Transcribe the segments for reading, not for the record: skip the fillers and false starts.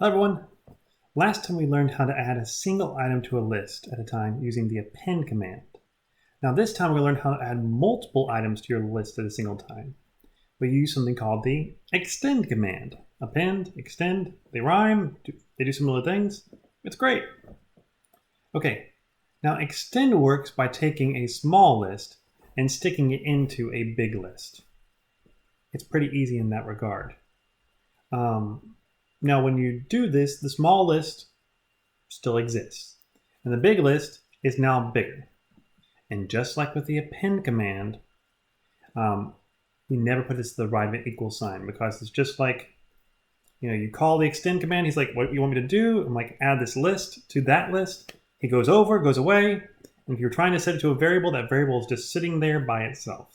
Hello everyone. Last time we learned how to add a single item to a list at a time using the append command. Now this time we're going to learn how to add multiple items to your list at a single time. We use something called the extend command. Append, extend, they rhyme, they do similar things. It's great. Okay, now extend works by taking a small list and sticking it into a big list. It's pretty easy in that regard. Now when you do this, the small list still exists, and the big list is now bigger. And just like with the append command, you never put this to the right of an equal sign, because it's just like, you call the extend command, he's like, what do you want me to do? I'm like, add this list to that list. He goes over, goes away, and if you're trying to set it to a variable, that variable is just sitting there by itself.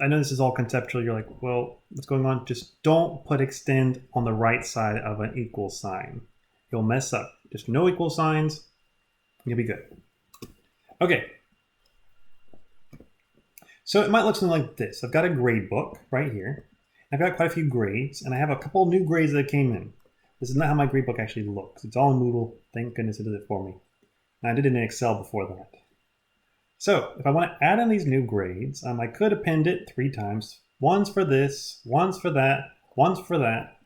I know this is all conceptual. You're like, well, what's going on? Just don't put extend on the right side of an equal sign. You'll mess up. Just no equal signs. You'll be good. Okay. So it might look something like this. I've got a grade book right here. I've got quite a few grades, and I have a couple new grades that came in. This is not how my grade book actually looks. It's all in Moodle. Thank goodness it did it for me. And I did it in Excel before that. So if I want to add in these new grades, I could append it 3 times. One's for this, one's for that, one's for that.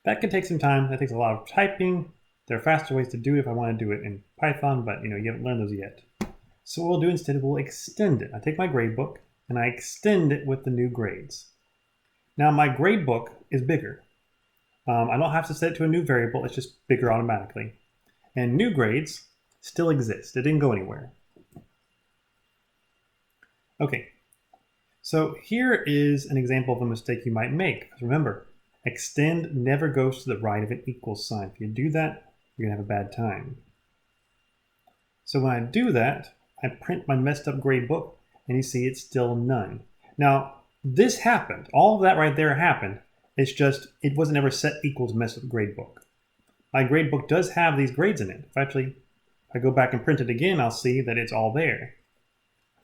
That could take some time. That takes a lot of typing. There are faster ways to do it if I want to do it in Python, but you haven't learned those yet. So what we'll do instead, we'll extend it. I take my grade book and I extend it with the new grades. Now my grade book is bigger. I don't have to set it to a new variable. It's just bigger automatically. And new grades still exist. It didn't go anywhere. Okay, so here is an example of a mistake you might make. Remember, extend never goes to the right of an equal sign. If you do that, you're going to have a bad time. So when I do that, I print my messed up grade book, and you see it's still none. Now, this happened. All of that right there happened. It's just, it wasn't ever set equal to messed up grade book. My grade book does have these grades in it. If I go back and print it again, I'll see that it's all there.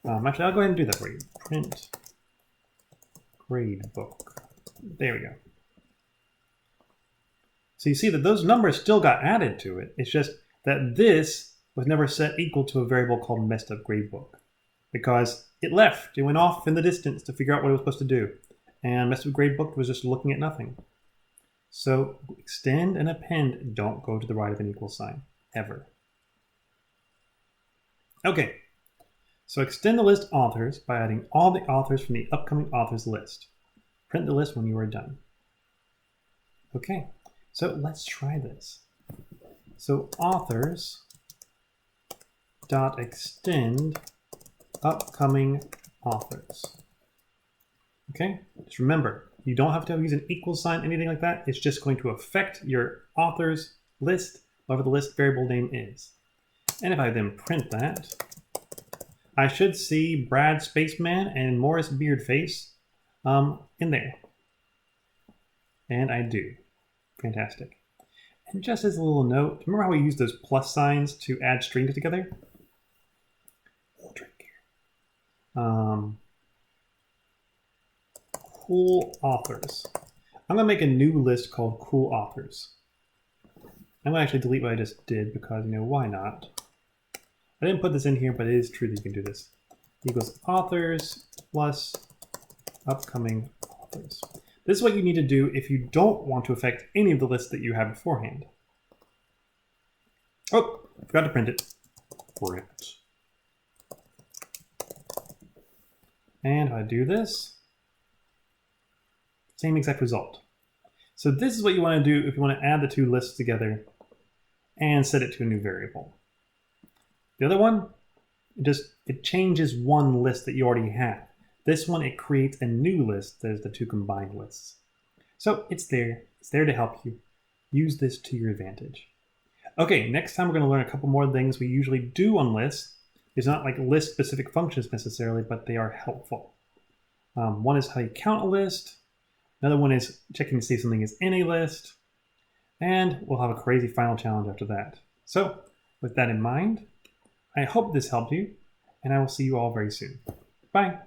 Actually, I'll go ahead and do that for you. Print grade book. There we go. So you see that those numbers still got added to it. It's just that this was never set equal to a variable called messed up grade book, because it left. It went off in the distance to figure out what it was supposed to do. And messed up grade book was just looking at nothing. So extend and append don't go to the right of an equal sign, ever. Okay. So extend the list authors by adding all the authors from the upcoming authors list. Print the list when you are done. Okay, so let's try this. So authors dot extend upcoming authors. Okay, just remember, you don't have to use an equal sign, anything like that. It's just going to affect your authors list, whatever the list variable name is. And if I then print that, I should see Brad Spaceman and Morris Beardface in there. And I do. Fantastic. And just as a little note, remember how we used those plus signs to add strings together? A little trick here. Cool authors. I'm going to make a new list called cool authors. I'm going to actually delete what I just did because, why not? I didn't put this in here, but it is true that you can do this. Equals authors plus upcoming authors. This is what you need to do if you don't want to affect any of the lists that you have beforehand. Oh, forgot to print it. Print. And if I do this, same exact result. So this is what you want to do if you want to add the two lists together and set it to a new variable. The other one, it changes one list that you already have. This one, it creates a new list that is the two combined lists. So it's there. It's there to help you. Use this to your advantage. Okay, next time we're going to learn a couple more things we usually do on lists. It's not like list-specific functions necessarily, but they are helpful. One is how you count a list. Another one is checking to see if something is in a list. And we'll have a crazy final challenge after that. So with that in mind, I hope this helped you, and I will see you all very soon. Bye.